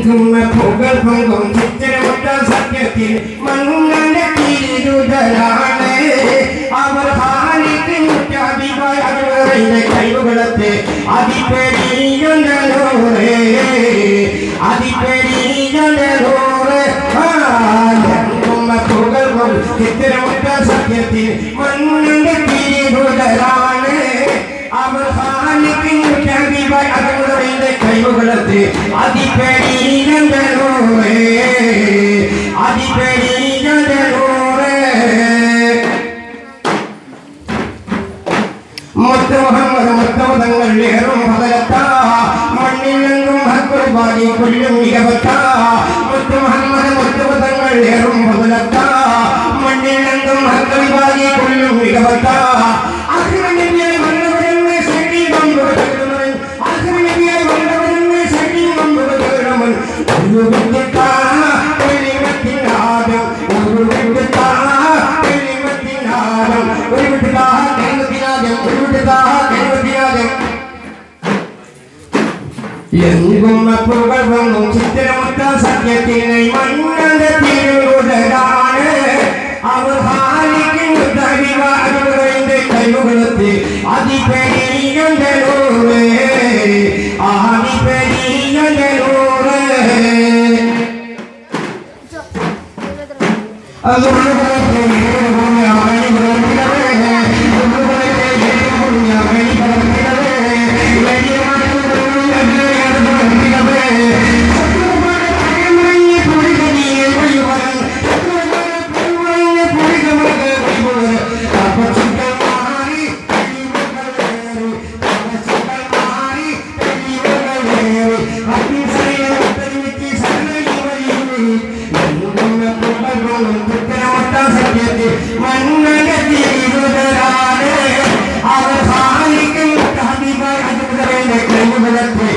പുകൾ പൊങ്കും ചിത്രമുട്ട സത്യത്തിൽ മണ്ണന്റെ തിരുതലാണ് അവർ കഴിവുകളത്തെ അതിപ്പെരിയോറേ പുകൾ ചിത്രമുട്ട സത്യത്തിൽ മണ്ണന്റെ തിരുതലാണ് അവർ കഴിവുകളത്തെ അതിപ്പെരിയോറേ മുത്തമതങ്ങൾ ഏറും പകലത്ത മണ്ണിലെങ്കും ഹക്കുർബാനി കൊല്ലും മികവത്ത മുത്തമതങ്ങൾ ഏറും പകലത്ത മണ്ണിലെങ്കും ഹക്കുർബാനി കൊല്ലും മികവത്ത പുകഴ്വങ്ങും ചിത്രമുട്ട സത്യത്തിനെ മണ്ണന്റെ തിരുവുടലാണ് അവർ ഹാലിക്കുന്നതിന്റെ കഴിവുകളത്തെ അതിപെരിയന്തരൂറേ സത്യത്തിനെ അവർ കഴിവുകളത്തെ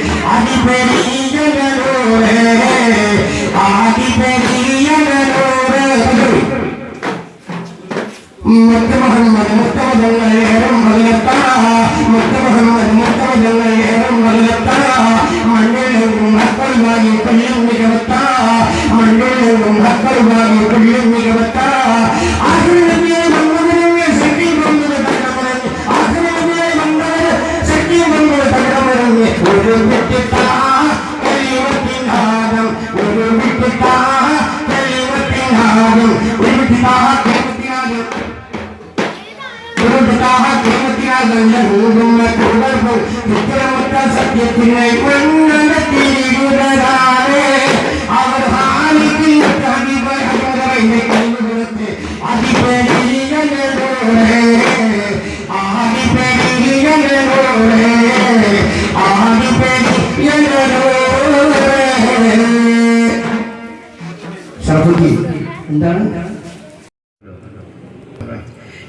എന്താണ്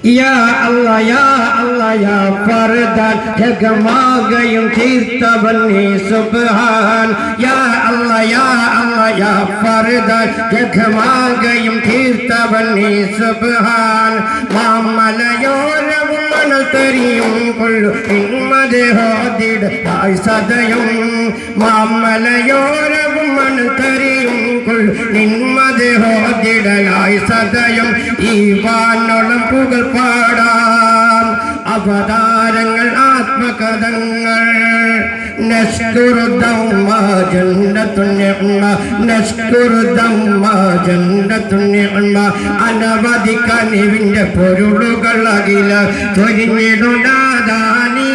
യാ അല്ലാഹ് യാ അല്ലാഹ് യാ ഫർദാൻ ജഗമാകയും തീർത്തവൻ നീ സുബ്ഹാൻ യാ അല്ലാഹ് യാ അല്ലാഹ് യാ ഫർദാൻ ജഗമാകയും തീർത്തവൻ നീ സുബ്ഹാൻ മാമലയോരവും മണൽ തരിയും കൊള്ളു നിന്മത് ഹോദിട സദയും മാമലയോരവും മണൽ തരിയും കൊള്ളു നിന്മത് ഹോദിടലായി സദയം ഈ വാനോളം പുകൾ പാടാം അവതാരങ്ങൾ ആത്മകഥങ്ങൾ അനവധി കനിവിന്റെ പൊരുളുകൾ അകില ചൊരിഞ്ഞിടുനാദാനീ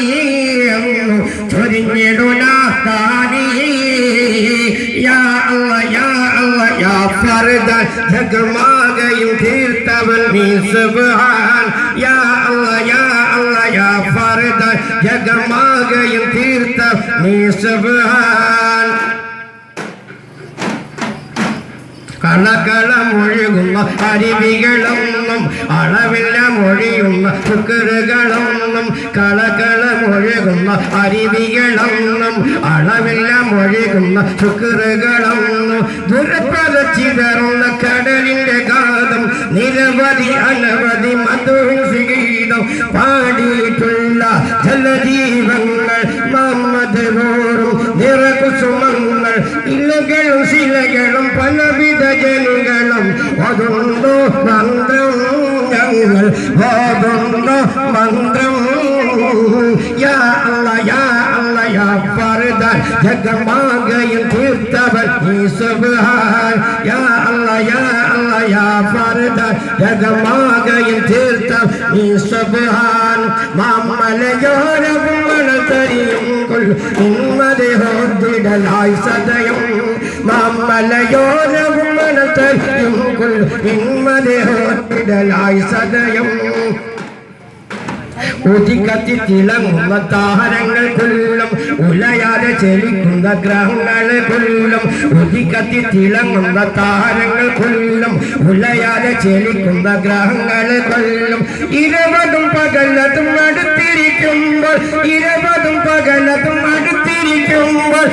യാ അല്ലാഹ് യാ അല്ലാഹ് യാ ഫർദാൻ ജഗമാകയും തീർത്തവൻ നീ സുബ്ഹാൻ യാ അല്ലാഹ് യാ അല്ലാഹ് യാ ഫർദാൻ ജഗമാകയും തീർത്തവൻ നീ സുബ്ഹാൻ കളകളമൊഴുകുന്ന അരുവികളൊന്നും അളവില്ല മൊഴിയുന്ന ശുക്റുകളൊന്നും കളകളമൊഴുകുന്ന അരുവികളൊന്നും അളവില്ല മൊഴുകുന്ന ശുക്റുകളൊന്നും ദുരപ്പതച്ചിതറുന്ന കടലിന്റെ ഗാഥം നിരവധി അനവധി മധുഗീതം പാടിയിട്ടുള്ള ജലജീവങ്ങൾ മുഹമ്മദ് നിറകുസുമങ്ങൾ ഇല്ല ശിലകളും ശിലകളും പലവിധ ജനുകളും ഓതുന്നു മന്ത്രം ഞങ്ങൾ ഓതുന്നു മന്ത്രം യാ അല്ലാ യാ അല്ലാ യാ ഫർദാൻ ജഗമാകയിൽ തീർത്തവൻ നീ സുബ്ഹാൻ യാ അല്ലാ യാ അല്ലാ യാ ഫർദാൻ ജഗമാകയിൽ തീർത്തവൻ നീ സുബ്ഹാൻ മാമലയോരവും മണത്തരിയും ഇമ്മതി ഹോദിടലായി സദയം മാമലയോരവും മണത്തരിയും ഇമ്മതി ഹോദിടലായി സദയം ഉദിക്കത്തി തിളങ്ങുന്ന താരങ്ങൾ കൊല്ലും ഉലയാതെ ചെലിക്കുന്ന ഗ്രഹങ്ങൾ കൊല്ലും ഉദിക്കത്തി തിളങ്ങുന്ന താരങ്ങൾ കൊല്ലും ഉലയാതെ ചെലിക്കുന്ന ഗ്രഹങ്ങൾ കൊല്ലും ഇരുപതും പകലത്തും അടുത്തിരിക്കുമ്പോൾ ഇരുപതും പകലത്തും അടുത്തിരിക്കുമ്പോൾ